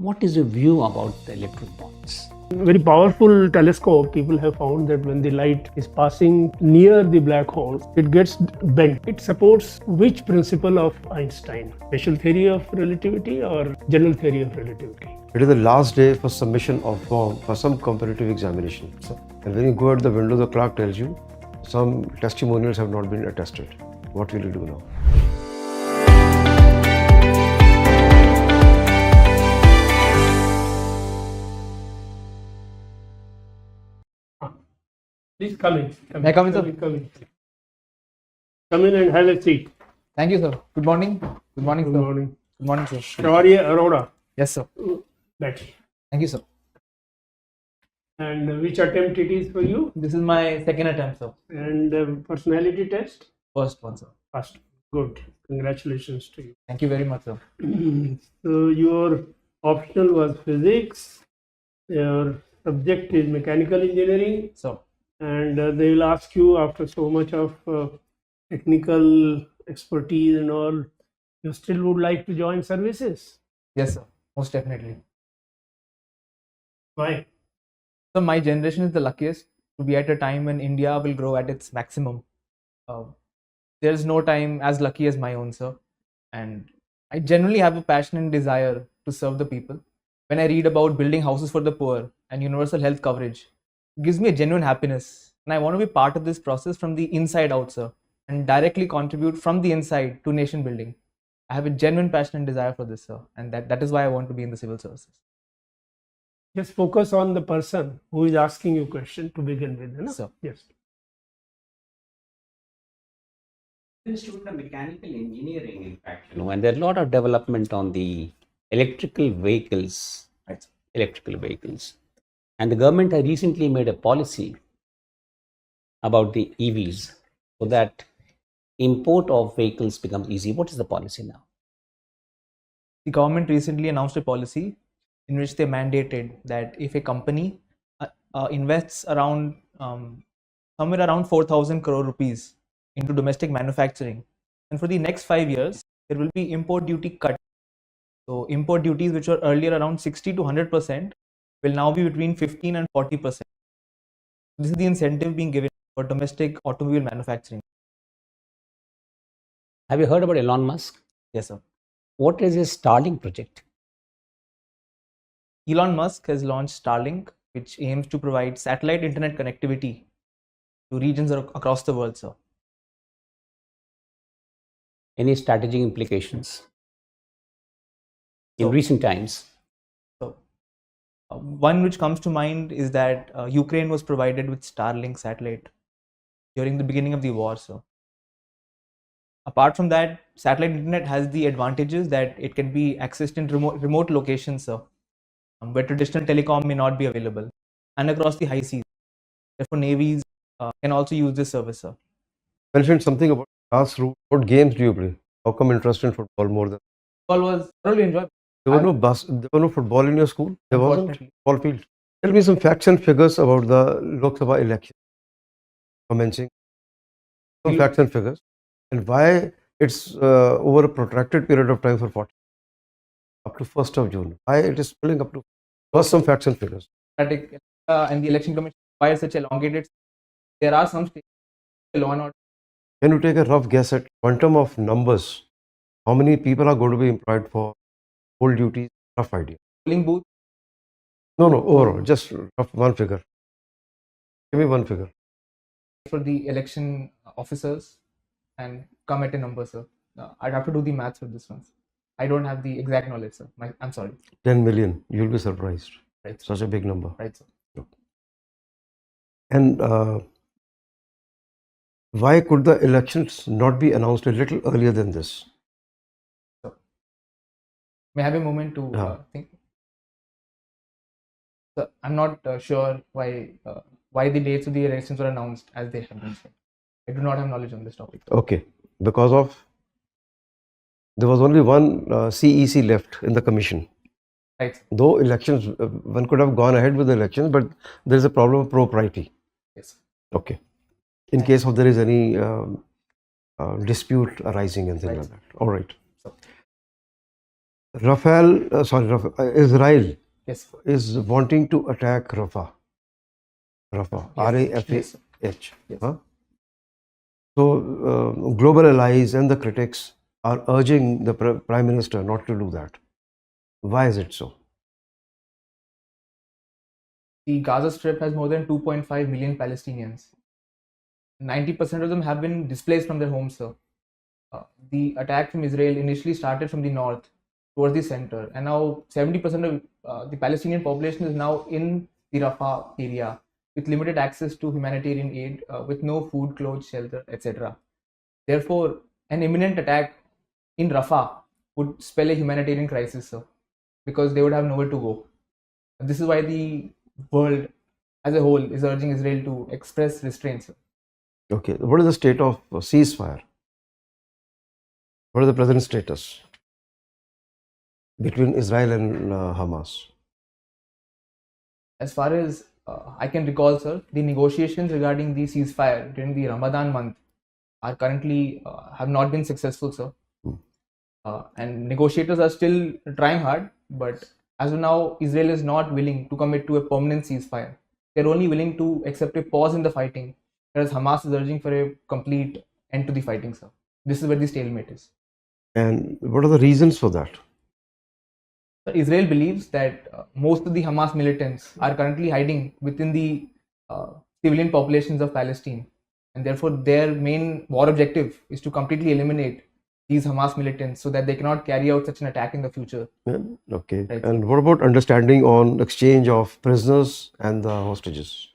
What is your view about the electron bonds? Very powerful telescope, people have found that when the light is passing near the black hole, it gets bent. It supports which principle of Einstein? Special theory of relativity or general theory of relativity? It is the last day for submission of form for some competitive examination. And when you go out the window, the clerk tells you some testimonials have not been attested. What will you do now? Please come in. May I come in, sir? Come in and have a seat. Thank you, sir. Good morning. Good morning, Good sir. morning. Good morning, sir. Shaurya Arora. Yes, sir. That's Thank you, sir. And which attempt it is for you? This is my second attempt, sir. And personality test? First one, sir. First. Good. Congratulations to you. Thank you very much, sir. So your optional was physics. Your subject is mechanical engineering. So, And they will ask you, after so much of technical expertise and all, you still would like to join services? yes, sir. Most definitely. Why? So, my generation is the luckiest to be at a time when India will grow at its maximum. There's no time as lucky as my own, sir. And I generally have a passion and desire to serve the people. When I read about building houses for the poor and universal health coverage, it gives me a genuine happiness. And I want to be part of this process from the inside out, sir, and directly contribute from the inside to nation building. I have a genuine passion and desire for this, sir. And that is why I want to be in the civil services. Just focus on the person who is asking you question to begin with. No? Sir. Yes. I'm a student of mechanical engineering, in fact. And there are a lot of development on the electrical vehicles. Right. Electrical vehicles. And the government has recently made a policy about the EVs so that import of vehicles becomes easy. What is the policy now? The government recently announced a policy in which they mandated that if a company invests around somewhere around 4,000 crore rupees into domestic manufacturing, and for the next 5 years, there will be import duty cut. So import duties, which were earlier around 60 to 100%, will now be between 15 and 40%. This is the incentive being given for domestic automobile manufacturing. Have you heard about Elon Musk? Yes, sir. What is his Starlink project? Elon Musk has launched Starlink, which aims to provide satellite internet connectivity to regions across the world, sir. Any strategic implications in So- recent times? One which comes to mind is that Ukraine was provided with Starlink satellite during the beginning of the war. So, apart from that, satellite internet has the advantages that it can be accessed in remote locations, where traditional telecom may not be available, and across the high seas. Therefore, navies can also use this service, sir. You mentioned something about grassroots. What games do you play? How come interested in football more than? Football was thoroughly enjoyable. There were no football in your school? There wasn't? Unfortunately. Ball field. Tell me some facts and figures about the Lok Sabha election commencing. Some facts and figures. And why it's over a protracted period of time for 40, up to 1st of June. Why it is spilling up to? First, some facts and figures. And the election commission requires such elongated. There are some states law and order. Can you take a rough guess at quantum of numbers? How many people are going to be employed for poll duties? Rough idea. Polling booth. No, overall, just rough one figure. Give me one figure. For the election officers and come at a number, sir. I'd have to do the maths for this one. I don't have the exact knowledge, sir. I'm sorry. 10 million. You'll be surprised. Right. Such a big number. Right, sir. And why could the elections not be announced a little earlier than this? May I have a moment to think? Sir, I'm not sure why the dates of the elections were announced as they have been said. I do not have knowledge on this topic. Okay. Because of there was only one CEC left in the commission. Right, sir. Though elections, one could have gone ahead with the elections, but there is a problem of propriety. Yes. Okay. In case of there is any dispute arising and things Right. like that. All right. So, Israel Yes. is wanting to attack Rafah. Rafah, Yes. RAFAH. Yes. Huh? So, global allies and the critics are urging the Prime Minister not to do that. Why is it so? The Gaza Strip has more than 2.5 million Palestinians. 90% of them have been displaced from their homes, sir. The attack from Israel initially started from the north towards the center, and now 70% of the Palestinian population is now in the Rafah area with limited access to humanitarian aid, with no food, clothes, shelter, etc. Therefore, an imminent attack in Rafah would spell a humanitarian crisis, sir, because they would have nowhere to go. This is why the world as a whole is urging Israel to express restraint, sir. Okay, what is the state of ceasefire? What is the present status between Israel and Hamas? As far as I can recall, sir, the negotiations regarding the ceasefire during the Ramadan month are currently have not been successful, sir. And negotiators are still trying hard, but as of now, Israel is not willing to commit to a permanent ceasefire. They're only willing to accept a pause in the fighting, whereas Hamas is urging for a complete end to the fighting, sir. This is where the stalemate is. And what are the reasons for that? Israel believes that most of the Hamas militants are currently hiding within the civilian populations of Palestine, and therefore their main war objective is to completely eliminate these Hamas militants so that they cannot carry out such an attack in the future. Okay. Right. And what about understanding on exchange of prisoners and the hostages?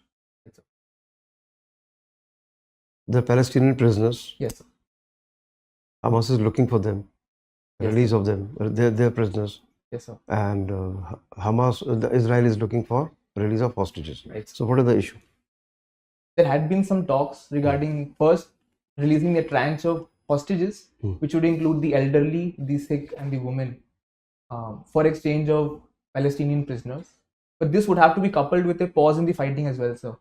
The Palestinian prisoners, Yes, sir. Hamas is looking for them, Yes, release of them, they're prisoners. Yes, sir. And Hamas, Israel is looking for release of hostages. Right. So what is the issue? There had been some talks regarding first releasing a tranche of hostages, which would include the elderly, the sick, and the women, for exchange of Palestinian prisoners. But this would have to be coupled with a pause in the fighting as well, sir.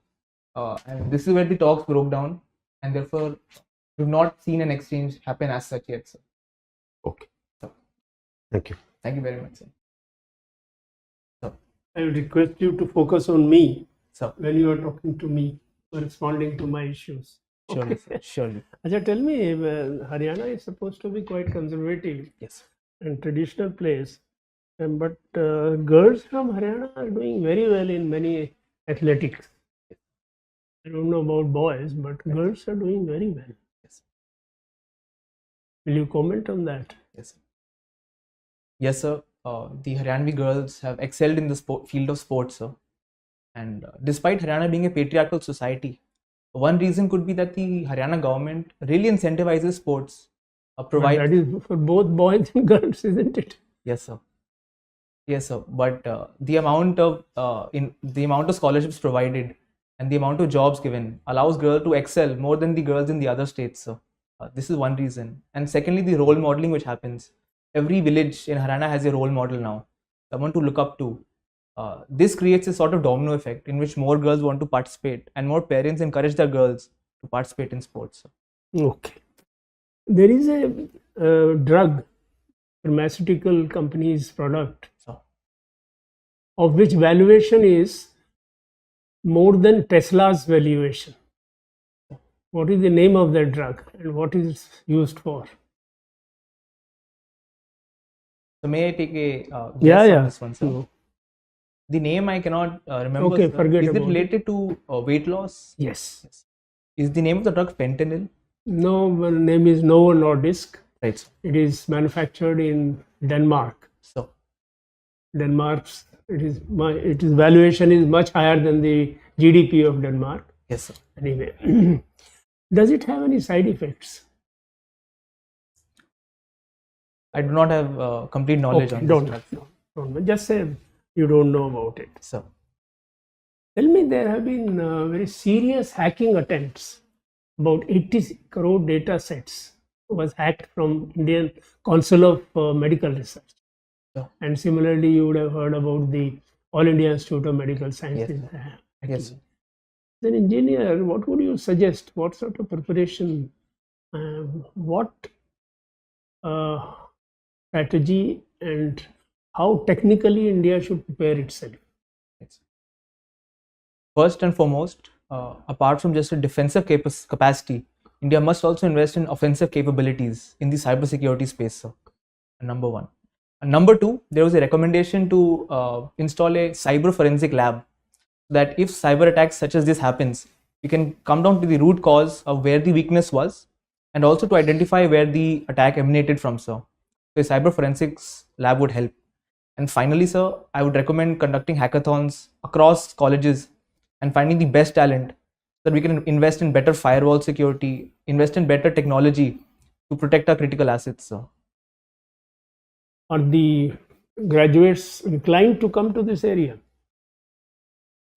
And this is where the talks broke down, and therefore we've not seen an exchange happen as such yet, sir. Okay. Thank you. Thank you very much, sir. I would request you to focus on me Sir. when you are talking to me, responding to my issues. Surely, Okay. sir. Surely. Acha, tell me, Haryana is supposed to be quite conservative Yes. and traditional place, but girls from Haryana are doing very well in many athletics. I don't know about boys, but girls are doing very well. Yes. Will you comment on that? Yes, sir. Yes, sir. The Haryanvi girls have excelled in the field of sports, sir. And despite Haryana being a patriarchal society, one reason could be that the Haryana government really incentivizes sports. But that is for both boys and girls, isn't it? Yes, sir. Yes, sir. But the amount of scholarships provided and the amount of jobs given allows girls to excel more than the girls in the other states, sir. This is one reason. And secondly, the role modeling which happens. Every village in Haryana has a role model now, someone to look up to. This creates a sort of domino effect in which more girls want to participate and more parents encourage their girls to participate in sports. Okay. There is a drug, pharmaceutical company's product, So, of which valuation is more than Tesla's valuation. What is the name of that drug and what is used for? so may I take a guess Yeah. on this one, sir? No. The name I cannot remember. Okay, sir. forget Is it about it. related to weight loss? Yes. Is the name of the drug fentanyl? No, well, name is Novo Nordisk. Right. Sir. It is manufactured in Denmark. So, Denmark's its valuation is much higher than the GDP of Denmark. yes, sir. Anyway, does it have any side effects? I do not have complete knowledge on this drug. Don't just say you don't know about it. So, Tell me, there have been very serious hacking attempts. About 80 crore data sets was hacked from Indian Council of Medical Research. Yeah. And similarly, you would have heard about the All India Institute of Medical Sciences. yes. As an engineer, what would you suggest? What sort of preparation, what strategy and how technically India should prepare itself? First and foremost, apart from just a defensive capacity, India must also invest in offensive capabilities in the cybersecurity space, sir. Number one. And number two, there was a recommendation to install a cyber forensic lab, that if cyber attacks such as this happens, we can come down to the root cause of where the weakness was, and also to identify where the attack emanated from, sir. So a cyber forensics lab would help. And finally, sir, I would recommend conducting hackathons across colleges and finding the best talent, so that we can invest in better firewall security, invest in better technology to protect our critical assets, sir. Are the graduates inclined to come to this area?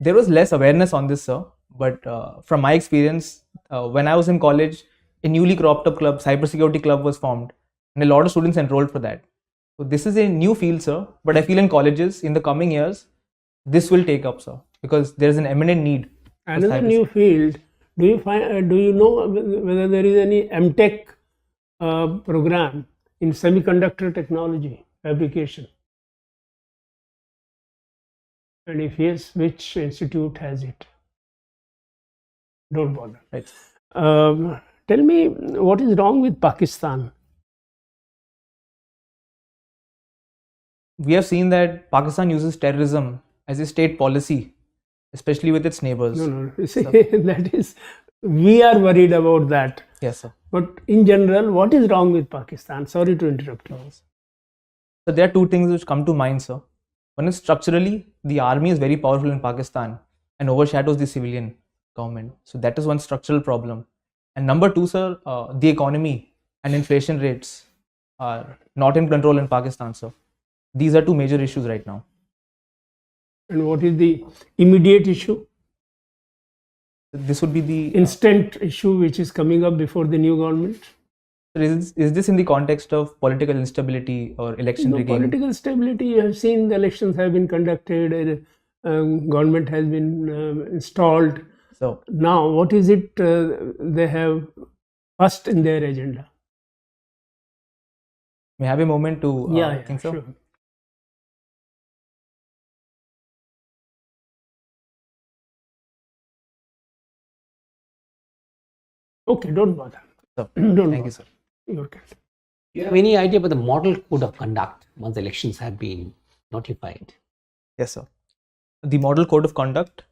There was less awareness on this, sir, but from my experience, when I was in college, a newly cropped up club, cybersecurity club, was formed, and a lot of students enrolled for that. So this is a new field, sir, but I feel in colleges in the coming years, this will take up, sir, because there is an eminent need. Another new field. Do you know whether there is any MTech program in semiconductor technology fabrication? And if yes, which institute has it? Don't bother. Right. Tell me, what is wrong with Pakistan? We have seen that Pakistan uses terrorism as a state policy, especially with its neighbors. No. See, that is, we are worried about that. Yes, sir. But in general, what is wrong with Pakistan? Sorry to interrupt you. So there are two things which come to mind, sir. One is structurally, the army is very powerful in Pakistan and overshadows the civilian government. So that is one structural problem. And number two, sir, the economy and inflation rates are not in control in Pakistan, sir. These are two major issues right now. And what is the immediate issue? This would be the instant issue which is coming up before the new government. Is this in the context of political instability or election rigging? Political stability, you have seen the elections have been conducted, government has been installed. So now what is it they have first in their agenda? May I have a moment to think so? Sure. Okay, don't bother. So, don't thank you, sir. Okay. Do you have any idea about the model code of conduct once elections have been notified? Yes, sir. The model code of conduct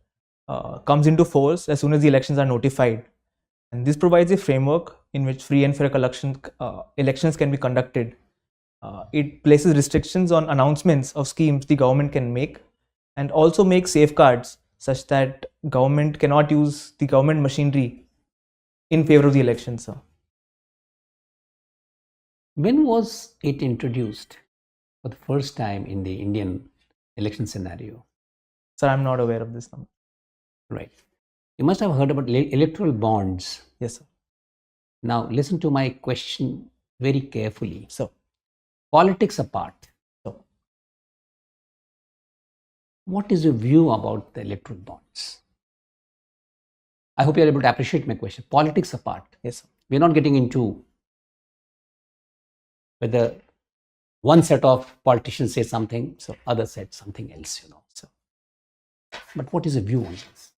comes into force as soon as the elections are notified. And this provides a framework in which free and fair elections can be conducted. It places restrictions on announcements of schemes the government can make, and also makes safeguards such that government cannot use the government machinery in favor of the elections, sir. When was it introduced for the first time in the Indian election scenario? Sir, I'm not aware of this number. Right. You must have heard about electoral bonds. Yes, sir. Now, listen to my question very carefully. So, politics apart, so what is your view about the electoral bonds? I hope you're able to appreciate my question. Politics apart. Yes, sir. We're not getting into whether one set of politicians say something, so other said something else, So, but what is your view on this?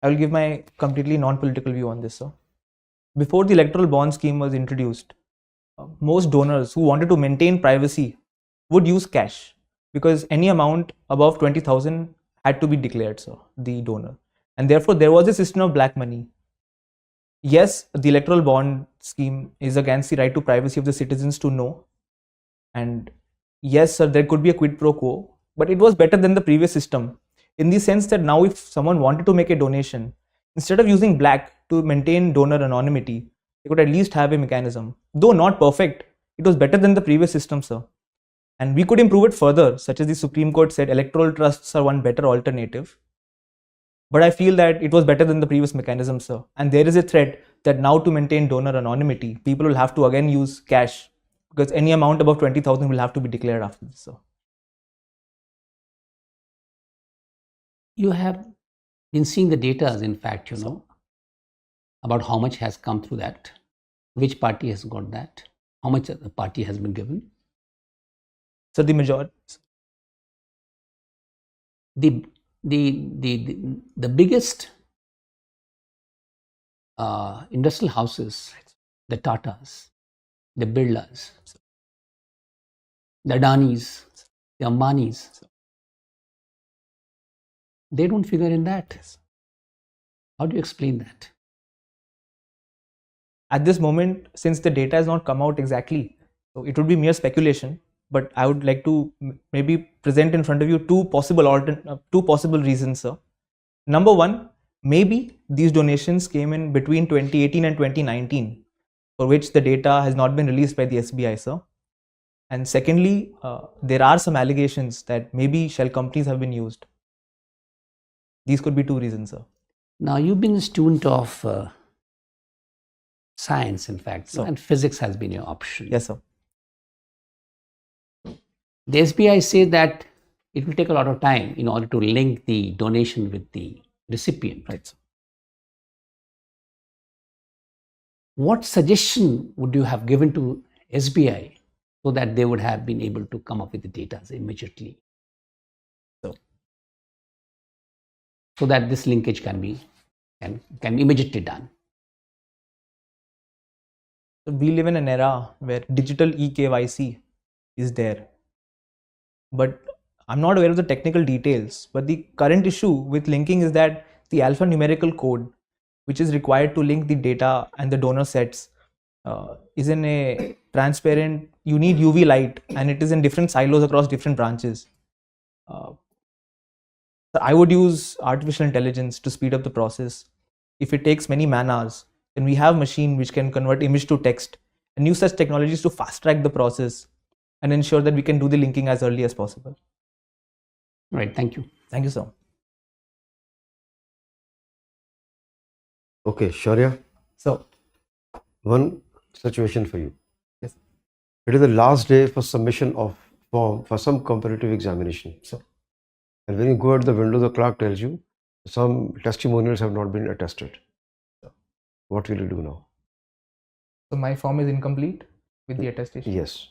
I will give my completely non-political view on this, sir. Before the electoral bond scheme was introduced, most donors who wanted to maintain privacy would use cash, because any amount above 20,000 had to be declared, sir, the donor. And therefore, there was a system of black money. Yes, the electoral bond scheme is against the right to privacy of the citizens to know. And yes, sir, there could be a quid pro quo, but it was better than the previous system, in the sense that now if someone wanted to make a donation, instead of using black to maintain donor anonymity, they could at least have a mechanism. Though not perfect, it was better than the previous system, sir. And we could improve it further, such as the Supreme Court said electoral trusts are one better alternative. But I feel that it was better than the previous mechanism, sir. And there is a threat that now to maintain donor anonymity, people will have to again use cash, because any amount above 20,000 will have to be declared after this, sir. You have been seeing the data, in fact, about how much has come through that, which party has got that, how much the party has been given. So the majority. The biggest industrial houses, the Tatas, the Birlas, the Adanis, the Ambanis, they don't figure in that. How do you explain that? At this moment, since the data has not come out exactly, so it would be mere speculation. But I would like to maybe present in front of you two possible reasons, sir. Number one, maybe these donations came in between 2018 and 2019, for which the data has not been released by the SBI, sir. And secondly, there are some allegations that maybe shell companies have been used. These could be two reasons, sir. Now, you've been a student of science, in fact, So, and physics has been your option. yes, sir. The SBI say that it will take a lot of time in order to link the donation with the recipient. Right, sir. What suggestion would you have given to SBI so that they would have been able to come up with the data immediately? So that this linkage can be immediately done. So we live in an era where digital eKYC is there. But I'm not aware of the technical details. But the current issue with linking is that the alphanumerical code, which is required to link the data and the donor sets, is in a transparent, you need UV light, and it is in different silos across different branches. I would use artificial intelligence to speed up the process. If it takes many man hours, then we have machine which can convert image to text and use such technologies to fast track the process and ensure that we can do the linking as early as possible. Right, thank you. Thank you, sir. Okay, Shaurya, So, one situation for you. yes, It is the last day for submission of form for some competitive examination. so And when you go at the window, the clerk tells you some testimonials have not been attested. What will you do now? so my form is incomplete with the attestation. Yes.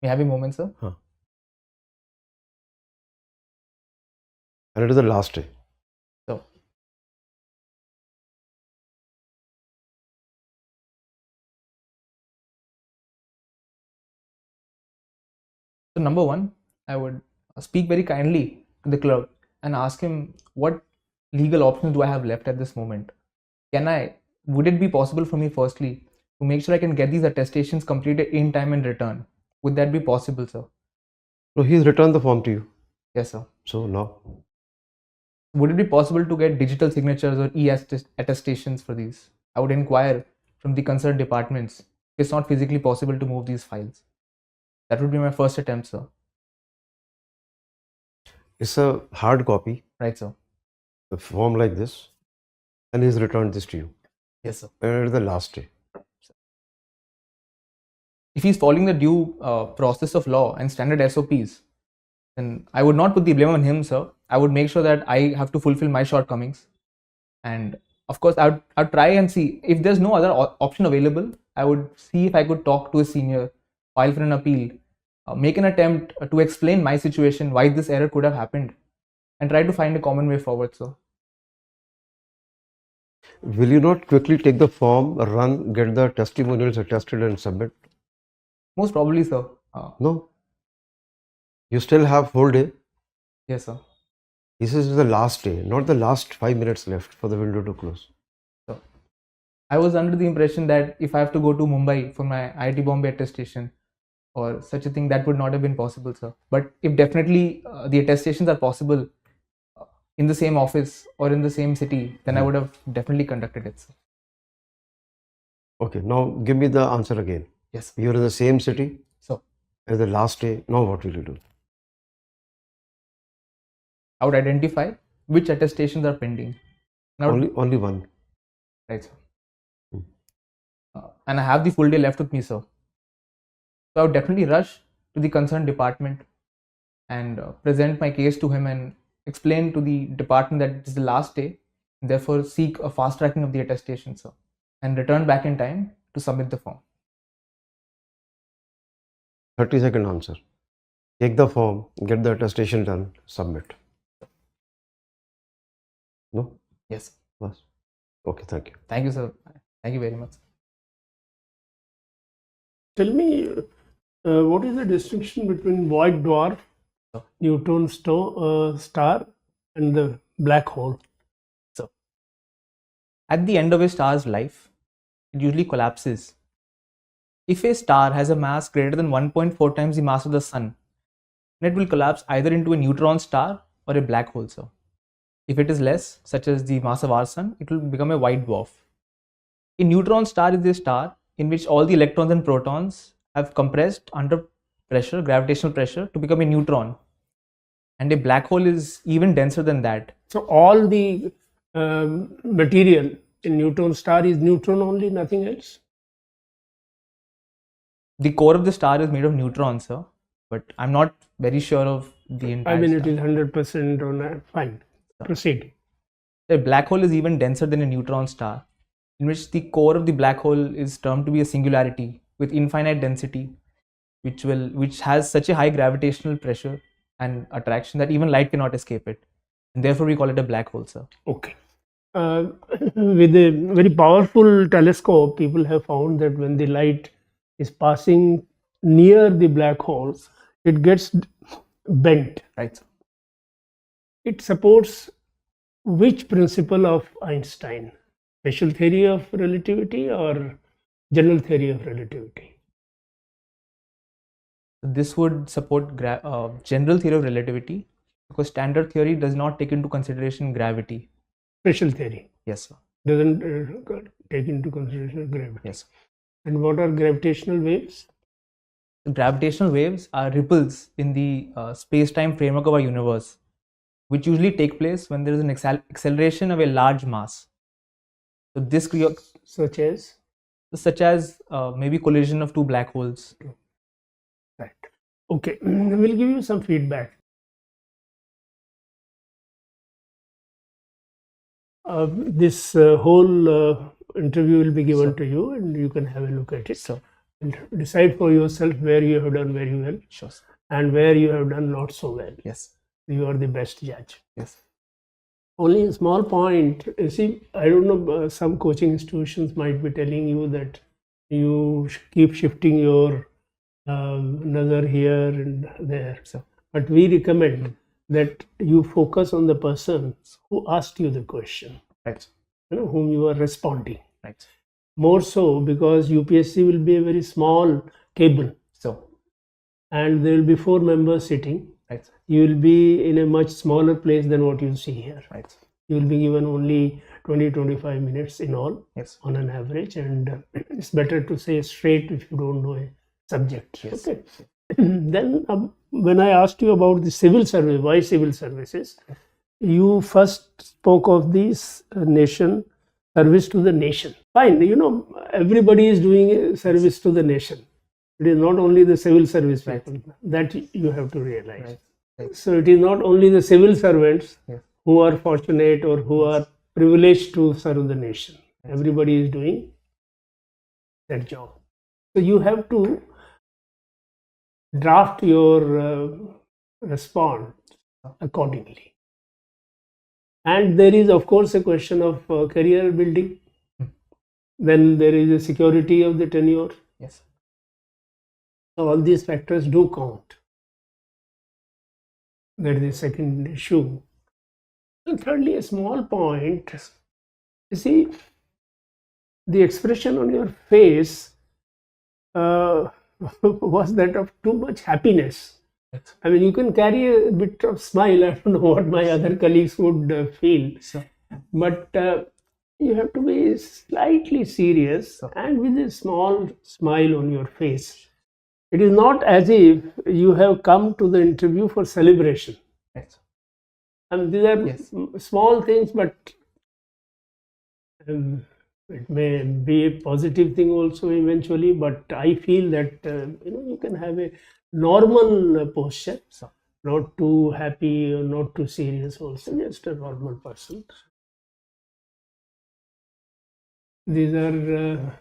May I have a moment, sir? And it is the last day. So, number one, I would speak very kindly to the clerk and ask him what legal options do I have left at this moment. Would it be possible for me firstly to make sure I can get these attestations completed in time and return? Would that be possible, sir? So he's returned the form to you. Yes, sir. So now, Would it be possible to get digital signatures or attestations for these? I would inquire from the concerned departments if it's not physically possible to move these files. That would be my first attempt, sir. it's a hard copy, Right, sir. a form like this, and he's returned this to you. Yes, sir. And it is the last day. If he's following the due process of law and standard SOPs, then I would not put the blame on him, sir. I would make sure that I have to fulfill my shortcomings. And of course, I would try and see if there's no other option available. I would see if I could talk to a senior, file for an appeal, make an attempt to explain my situation, why this error could have happened, and try to find a common way forward, sir. Will you not quickly take the form, run, get the testimonials attested and submit? Most probably, sir. No. You still have whole day. Yes, sir. This is the last day, not the last 5 minutes left for the window to close. So, I was under the impression that if I have to go to Mumbai for my IIT Bombay attestation or such a thing, that would not have been possible, sir. But if definitely the attestations are possible in the same office or in the same city, then I would have definitely conducted it, sir. Okay, now give me the answer again. Yes. You're in the same city So, as the last day. Now what will you do? I would identify which attestations are pending. And I would- Only one. Right, sir. And I have the full day left with me, sir. So I would definitely rush to the concerned department and present my case to him and explain to the department that it is the last day, and therefore seek a fast tracking of the attestation, sir, and return back in time to submit the form. 30-second answer. Take the form, get the attestation done, submit. No? Yes. Bas. Okay, thank you. Thank you, sir. Thank you very much. Tell me, what is the distinction between white dwarf, neutron star, and the black hole? So, at the end of a star's life, it usually collapses. If a star has a mass greater than 1.4 times the mass of the sun, then it will collapse either into a neutron star or a black hole, sir. If it is less, such as the mass of our sun, it will become a white dwarf. A neutron star is a star in which all the electrons and protons have compressed under pressure, gravitational pressure, to become a neutron. And a black hole is even denser than that. So all the material in neutron star is neutron only, nothing else? The core of the star is made of neutrons, sir, but I'm not very sure of the entire I mean, star. it is 100% on that. Fine. Proceed. A black hole is even denser than a neutron star, in which the core of the black hole is termed to be a singularity with infinite density, which has such a high gravitational pressure and attraction that even light cannot escape it, and therefore we call it a black hole, sir. Okay. With a very powerful telescope, people have found that when the light is passing near the black holes, it gets bent. Right, sir. It supports which principle of Einstein? Special theory of relativity or general theory of relativity? This would support general theory of relativity, because standard theory does not take into consideration gravity. Special theory Yes, sir. doesn't take into consideration gravity. Yes. And what are gravitational waves? Gravitational waves are ripples in the space-time framework of our universe, which usually take place when there is an acceleration of a large mass. So this such as maybe collision of two black holes. Right. Okay. We'll give you some feedback. This whole interview will be given to you, and you can have a look at it. So, and decide for yourself where you have done very well, sure, sir. and where you have done not so well. Yes. You are the best judge. Yes. Only a small point. You see, I don't know, some coaching institutions might be telling you that you keep shifting your nazar here and there. So, but we recommend that you focus on the person who asked you the question, right, whom you are responding. Right. More so because UPSC will be a very small table. So, and there will be 4 members sitting. right, you will be in a much smaller place than what you see here. Right. You will be given only 20-25 minutes in all, yes, on an average, and it's better to say straight if you don't know a subject. Yes. Okay. Then when I asked you about the civil service, why civil services, you first spoke of this nation, service to the nation. Fine, everybody is doing a service to the nation. It is not only the civil service people, right, that you have to realize. Right. Right. So it is not only the civil servants, yes, who are fortunate or who are privileged to serve the nation. Everybody is doing that job. So you have to draft your response accordingly. And there is, of course, a question of career building. Then there is a security of the tenure. Yes. So all these factors do count. That is the second issue. And thirdly, a small point. You see, the expression on your face was that of too much happiness. Right. I mean, you can carry a bit of smile. I don't know what my other colleagues would feel. So, but you have to be slightly serious, so, and with a small smile on your face. It is not as if you have come to the interview for celebration. right. I mean, these are Yes. small things, but it may be a positive thing also eventually. But I feel that you can have a normal posture, So, not too happy or not too serious also, just a normal person. These are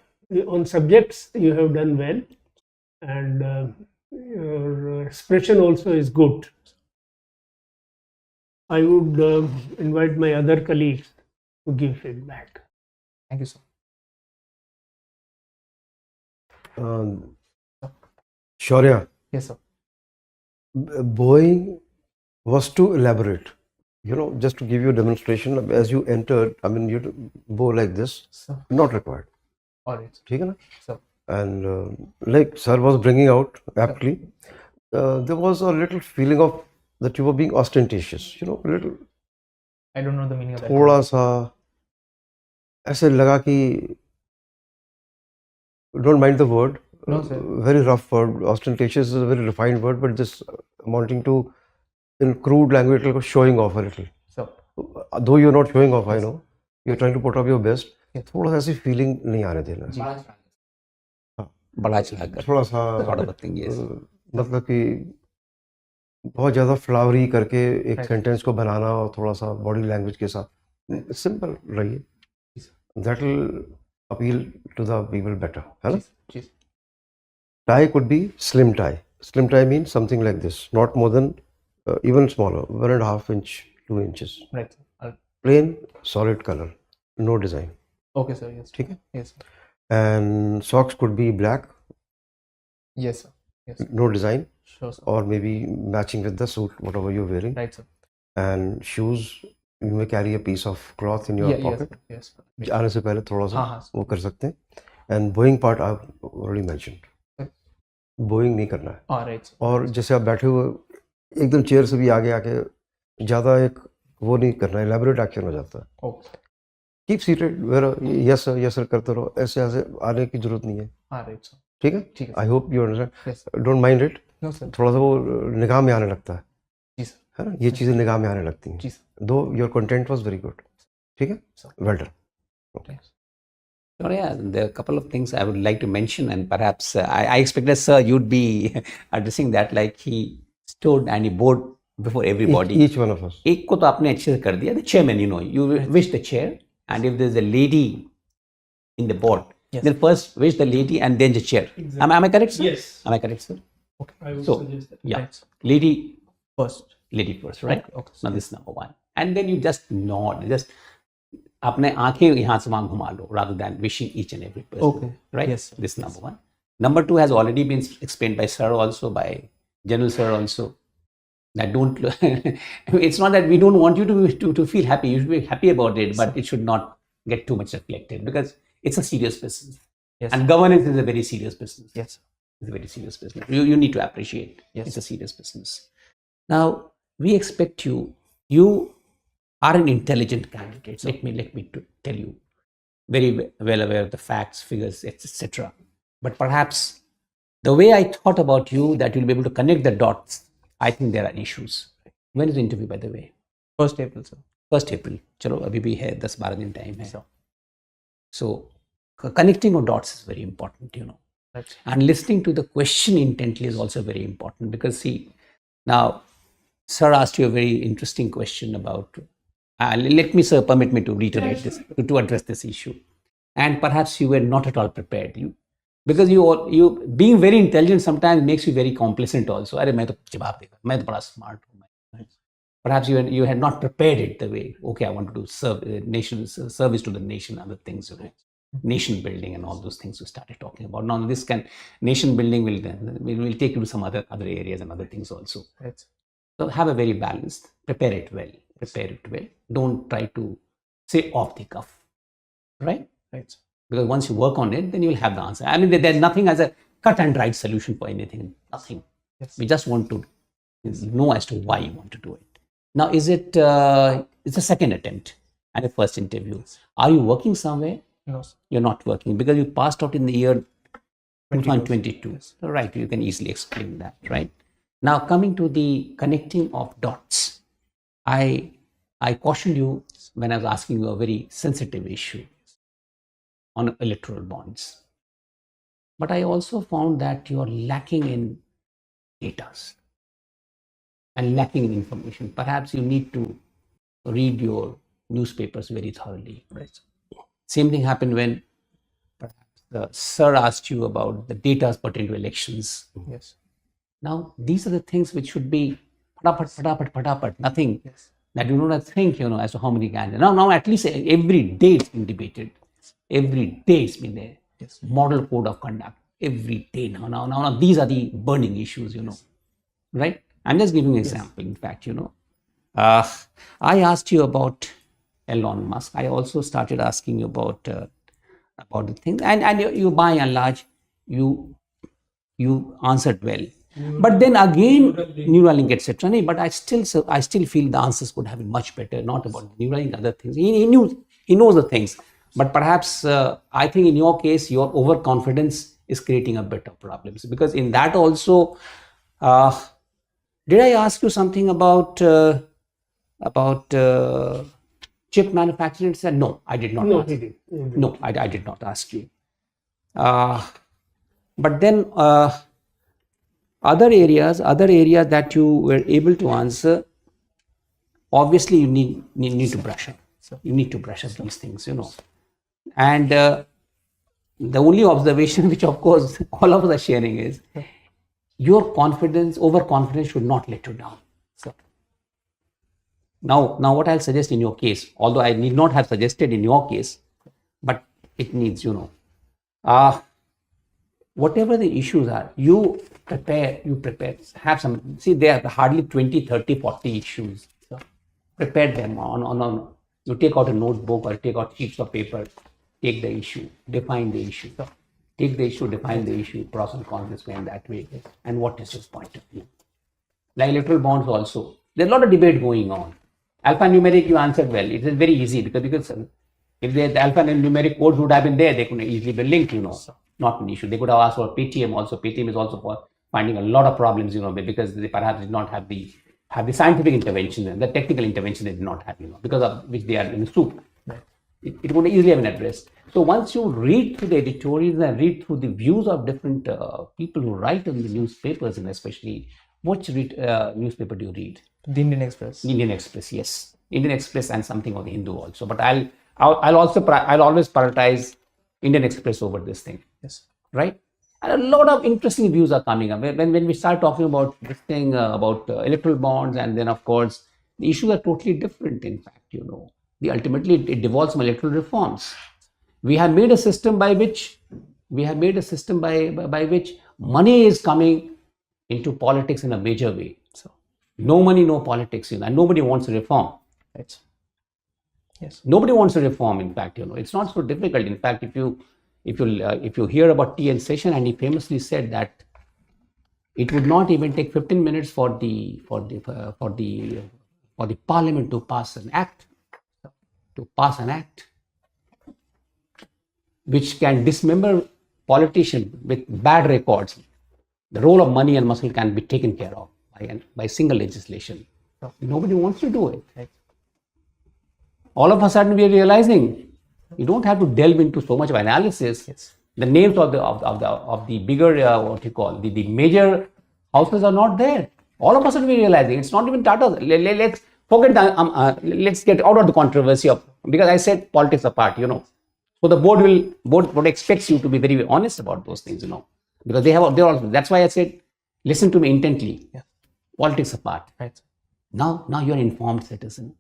on subjects you have done well, and Your expression also is good. I would invite my other colleagues to give feedback. Thank you, sir. Shaurya, Yes, sir. bowing was too elaborate. You know, just to give you a demonstration, as you entered, I mean, you bow like this, Sir. not required. All right, sir. ठीक है ना? Sir. And like sir was bringing out aptly, there was a little feeling of that you were being ostentatious. You know, a little I don't know the meaning of that. थोड़ा सा ऐसे लगा कि don't mind the word. No, sir. Very rough word. Ostentatious is a very refined word, but this amounting to, in crude language, like showing off a little. Sir. Though you're not showing off, I Yes. know. You're trying to put up your best. Yes. थोड़ा सा ऐसी feeling नहीं आने देना. बड़ा अच्छा लगा थोड़ा सा sort of a thing, yes. मतलब कि बहुत ज़्यादा फ्लावरी करके एक Right. सेंटेंस को बनाना और थोड़ा सा बॉडी लैंग्वेज के साथ सिंपल रहिए. That will appeal to the people better. है ना? Yes. Tie could be slim tie. Slim tie means something like this, not more than even smaller, 1.5 inch, 2 inches. Right, sir. Plain, solid color, no design. Okay, sir. Yes. ठीक है? Yes, sir. And socks could be black, Yes, sir. Yes, sir. no design, Sure, sir. or maybe matching with the suit, whatever you're wearing. Right, sir. And shoes, you may carry a piece of cloth in your Yeah, yes, pocket. sir. Yes, sir. आने से पहले थोड़ा सा हाँ, वो कर सकते हैं. And bowing part I've already mentioned. Bowing नहीं करना है. All right, sir. और जैसे आप बैठे हुए एकदम चेयर से भी आगे आके ज़्यादा एक वो नहीं करना है, elaborate एक्शन हो जाता है. Okay. Keep seated, yes sir करते रहो. ऐसे ऐसे आने की जरूरत नहीं है. All right, sir. ठीक है? ठीक है, I hope you understand. Yes, sir. Don't mind it. No, sir. थोड़ा सा वो निगाह में आने लगता है. जी, sir. है ना? ये चीज़ें निगाह में आने लगती हैं. जी, sir. Though your content was very good. ठीक है? Sir. Well done. Yes. So, yeah, there are a couple of things I would like to mention, and perhaps I expected, sir, you'd be addressing that, like he stood and he bowed before everybody. Each one of us. एक को तो आपने अच्छे से कर दिया. The chairman, you know, you wish the chair, and if there's a lady in the board, Yes. then first wish the lady and then the chair. Exactly. Am I correct, sir? Yes. Am I correct, sir? I would So, suggest that. Yeah. Right, sir. Lady First. right? Okay. Now this is number one. And then you just nod, just अपने आंखें यहाँ से वहाँ घुमा लो rather than wishing each and every person. Okay. Right? Yes, sir. This is number one. Number two has already been explained by sir also, by General sir also. That don't, it's not that we don't want you to feel happy. You should be happy about it, but it should not get too much reflected because it's a serious business. Yes. And governance is a very serious business. Yes. It's a very serious business. You need to appreciate. Yes. It's a serious business. Now, we expect you are an intelligent candidate. Let me tell you, very well aware of the facts, figures, etc. But perhaps the way I thought about you, that you'll be able to connect the dots, I think there are issues. When is the interview, by the way? 1st April, sir. 1st April. चलो अभी भी है 10-12 दिन time है. Sir. So connecting of dots is very important, you know. Right. And listening to the question intently is also very important because see, now sir asked you a very interesting question about, let me, sir, permit me to reiterate this, to address this issue. And perhaps you were not at all prepared. Because you being very intelligent sometimes makes you very complacent also. अरे मैं तो जवाब देगा, मैं तो बड़ा smart हूँ. Perhaps you had not prepared it the way, okay, I want to do service to the nation, other things, right? Nation building and all those things we started talking about. Now this nation building will take you to some other areas and other things also. Right. So have a very balanced, prepare it well. Don't try to say off the cuff, right? Right. Because once you work on it, then you'll have the answer. I mean, there's nothing as a cut and dried solution for anything. Nothing. Yes. We just want to know as to why you want to do it. Now, is it? It's a second attempt and a first interview. Are you working somewhere? No, sir. You're not working because you passed out in the year 2022. Yes. Right. You can easily explain that, right? Now, coming to the connecting of dots, I cautioned you when I was asking you a very sensitive issue on electoral bonds. But I also found that you are lacking in data and lacking in information. Perhaps you need to read your newspapers very thoroughly. Right? Same thing happened when perhaps the sir asked you about the data pertaining to elections. Yes. Now, these are the things which should be patapat, nothing that you don't have to think, as to how many candidates. Now, at least every day it's been debated. Every day it's been there. Model code of conduct. Every day now, these are the burning issues, right? I'm just giving an example. In fact, I asked you about Elon Musk. I also started asking you about the things, and you by and large, you answered well. But then again, Neuralink, etc. But I still feel the answers could have been much better. Not about Neuralink, other things. He knows the things. But perhaps I think in your case, your overconfidence is creating a better problems, because in that also, did I ask you something about chip manufacturing? Said no, I did not. No, ask. he did. No, I did not ask you. But then other areas that you were able to answer, obviously you need to brush up. You need to brush up these things, And the only observation which of course all of us are sharing is your overconfidence should not let you down. So now what I'll suggest in your case, although I need not have suggested in your case, but it needs, whatever the issues are, you prepare, have some, see there are hardly 20, 30, 40 issues. So prepare them on you take out a notebook or take out sheets of paper, take the issue, define the issue. So take the issue, define the issue, pros and cons this way and that way, and what is his point of view. Like electoral bonds also, there's a lot of debate going on. Alphanumeric, you answered well. It is very easy because if the alphanumeric codes would have been there, they could easily be linked, not an issue. They could have asked for PTM also. PTM is also for finding a lot of problems, because they perhaps did not have the scientific intervention and the technical intervention they did not have, because of which they are in the soup. It would easily have been addressed. So once you read through the editorials and read through the views of different people who write in the newspapers, and especially which newspaper do you read? The Indian Express. Indian Express, yes. Indian Express and something of the Hindu also. But I'll always prioritize Indian Express over this thing. Yes. Right? And a lot of interesting views are coming up. When we start talking about this thing, about electoral bonds, and then of course, the issues are totally different, in fact, Ultimately, it devolves from electoral reforms. We have made a system by which money is coming into politics in a major way. So no money, no politics, and nobody wants to reform. Right. Yes. Nobody wants to reform. In fact, it's not so difficult. In fact, if you hear about T.N. Session, and he famously said that it would not even take 15 minutes for the Parliament to pass an act. Which can dismember politicians with bad records. The role of money and muscle can be taken care of by single legislation. Nobody wants to do it. Right? All of a sudden, we are realizing you don't have to delve into so much of analysis. Yes. The names of the bigger the major houses are not there. All of a sudden, we are realizing it's not even Tata. Let's forget let's get out of the controversy because I said politics apart, So the board expects you to be very, very honest about those things, because they're also. That's why I said, listen to me intently. Yeah. Politics apart. Right. Now you're an informed citizen.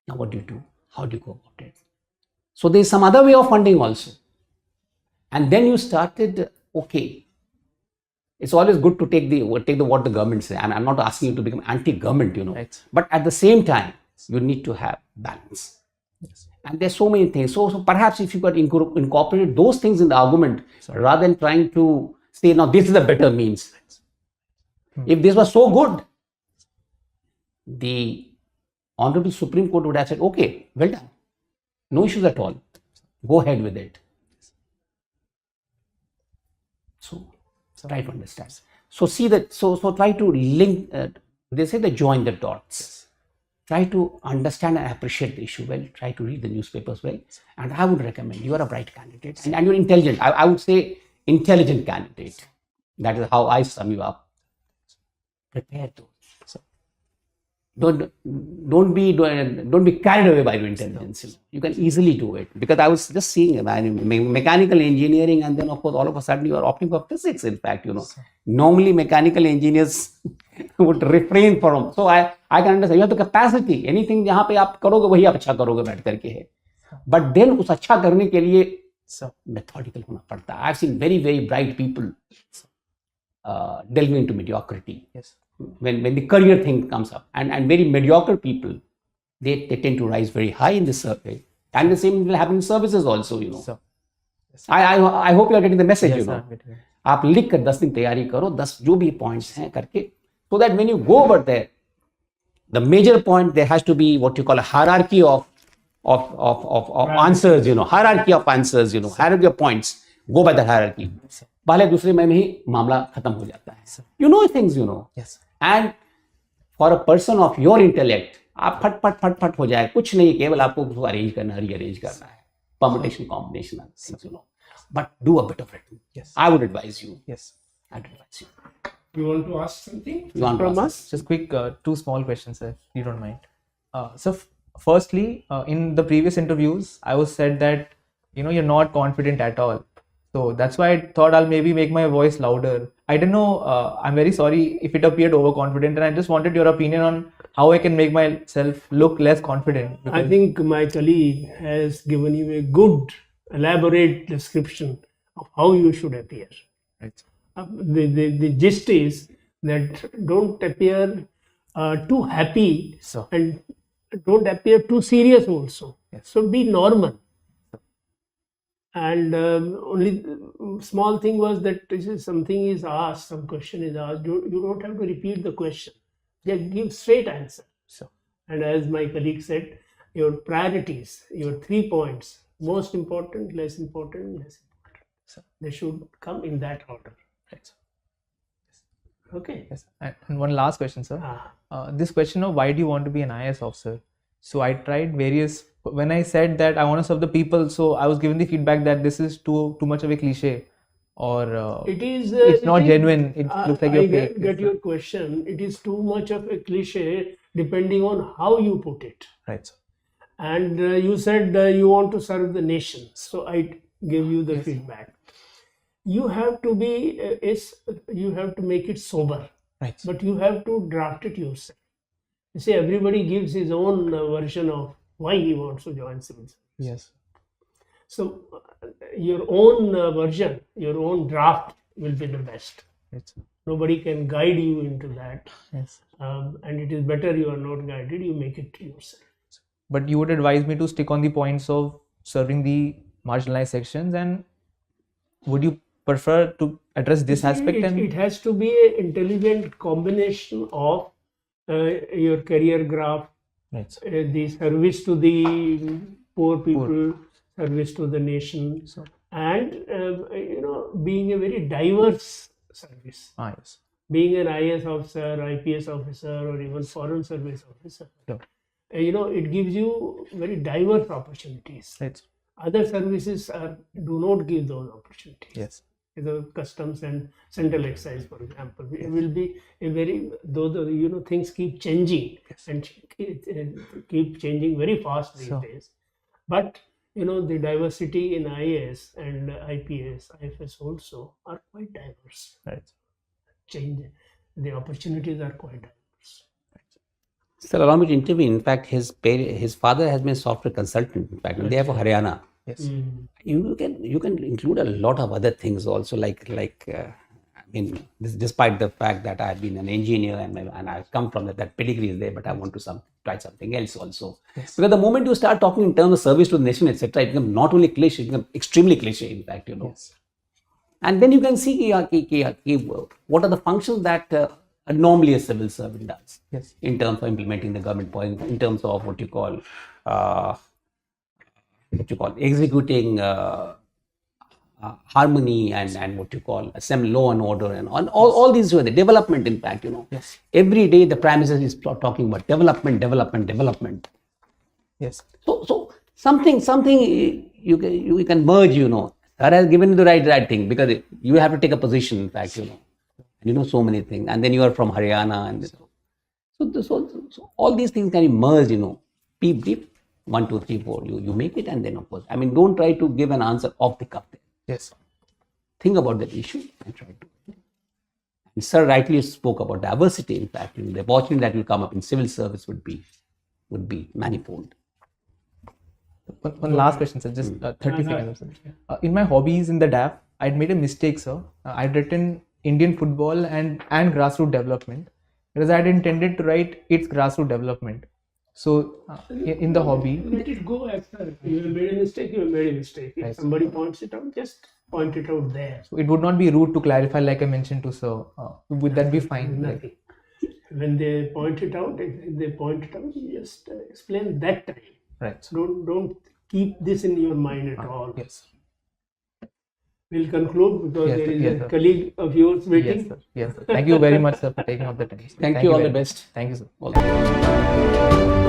Now what do you do? How do you go about it? So there's some other way of funding also. And then you started, okay. It's always good to take what the government says. And I'm not asking you to become anti-government, Right. But at the same time, you need to have balance. Yes. And there's so many things. So perhaps if you could incorporate those things in the argument, rather than trying to say, now this is a better means. If this was so good, the Honorable Supreme Court would have said, okay, well done. No issues at all. Go ahead with it. So try to understand. So see that. So try to link. They say join the dots. Try to understand and appreciate the issue well. Try to read the newspapers well. And I would recommend, you are a bright candidate and you're intelligent. I would say intelligent candidate. That is how I sum you up. Prepare those. So don't be carried away by your intelligence. You can easily do it, because I was just seeing mechanical engineering, and then of course all of a sudden you are opting for physics. In fact, normally mechanical engineers would refrain from. So I can understand. You have the capacity. Anything जहाँ पे आप करोगे वही आप अच्छा करोगे बैठ करके है. But then उस अच्छा करने के लिए methodical होना पड़ता है. I've seen very bright people delving into mediocrity. Yes. When the career thing comes up, and very mediocre people, they tend to rise very high in the survey, and the same will happen in services also. So, yes. I hope you are getting the message. Yes, sir, आप लिख कर 10 दिन तैयारी करो, 10 जो भी points हैं करके, so that when you go over there, the major point, there has to be what you call a hierarchy of answers. Hierarchy of answers. Hierarchy of points. Go by the hierarchy. पहले दूसरे में ही मामला खत्म हो जाता है. You know things. Yes. And for a person of your intellect, आप फट हो जाए, कुछ नहीं, केवल आपको उसको अरेंज करना, रीअरेंज करना है, permutation, combination, things, but do a bit of it. Yes. I would advise you. Yes. I'd advise you. You want to ask something You want to from ask us? Just quick, 2 small questions, if you don't mind. So, firstly, in the previous interviews, I was said that you're not confident at all. So that's why I thought I'll maybe make my voice louder. I don't know. I'm very sorry if it appeared overconfident, and I just wanted your opinion on how I can make myself look less confident. I think my colleague has given you a good, elaborate description of how you should appear. Right. The gist is that don't appear too happy, and don't appear too serious also. Yes. So be normal. And only small thing was that something is asked, some question is asked, you don't have to repeat the question. Just give straight answer. So, and as my colleague said, your priorities, your 3 points, most important, less important, less important. So, they should come in that order. right. Okay. Yes. And one last question, sir. This question of why do you want to be an IAS officer? So I tried various. When I said that I want to serve the people, so I was given the feedback that this is too much of a cliche, or it is. It's not genuine. It looks like you're fake. Get your question. It is too much of a cliche, depending on how you put it. Right. And you said you want to serve the nation, so I gave you the feedback. You have to be. You have to make it sober. Right. But you have to draft it yourself. You see, everybody gives his own version of why he wants to join civil service. Yes. So your own version, your own draft will be the best. Right. Nobody can guide you into that. Yes. And it is better you are not guided, you make it yourself. But you would advise me to stick on the points of serving the marginalized sections, and would you prefer to address this aspect? It has to be an intelligent combination of your career graph, right. The service to the poor people, service to the nation, and being a very diverse service. Yes. Being an IAS officer, IPS officer, or even foreign service officer, it gives you very diverse opportunities. Right. Other services do not give those opportunities. Yes. The customs and central excise, for example, it will be a very, though things keep changing, and keep changing very fast these days. But the diversity in IAS and IPS, IFS also are quite diverse. Right. The opportunities are quite diverse. Sir, allow me to intervene. In fact, his father has been a software consultant. In fact, they are for Haryana. Yes. You can include a lot of other things also, despite the fact that I've been an engineer and I've come from that pedigree is there, but I want to try something else also. Yes. Because the moment you start talking in terms of service to the nation, etc., it becomes not only cliche, it becomes extremely cliche, in fact, Yes. And then you can see what are the functions that normally a civil servant does. Yes. In terms of implementing the government policy, in terms of what you call executing harmony and what you call assembly, law and order, and all these the development. In fact, Yes. every day the Prime Minister is talking about development. Yes. So something you can merge. That has given you the right thing, because you have to take a position. In fact, so many things, and then you are from Haryana, and So all these things can be merged, Peep, deep, 1, 2, 3, 4. You make it, and then of course, don't try to give an answer off the cuff there. Yes. Think about that issue and try to. And Sir rightly spoke about diversity. In fact, the opportunity that will come up in civil service would be manifold. One last question, sir. Just 30 seconds. Sir. In my hobbies in the DAF, I'd made a mistake, sir. I'd written Indian football and grassroots development, whereas I'd intended to write its grassroots development. So in the hobby, let it go as you have made a mistake. You have made a mistake. If somebody points it out, just point it out there. So it would not be rude to clarify, like I mentioned to sir. Would that be fine? Nothing. When they point it out, you just explain that time. Right. Don't keep this in your mind at all. Yes. We'll conclude because Yes, there is yes, a sir. colleague of yours waiting. Yes, sir. Yes, sir. Thank you very much, sir, for taking up the time. Thank you. All the very much. best. Thank you, sir. All the best.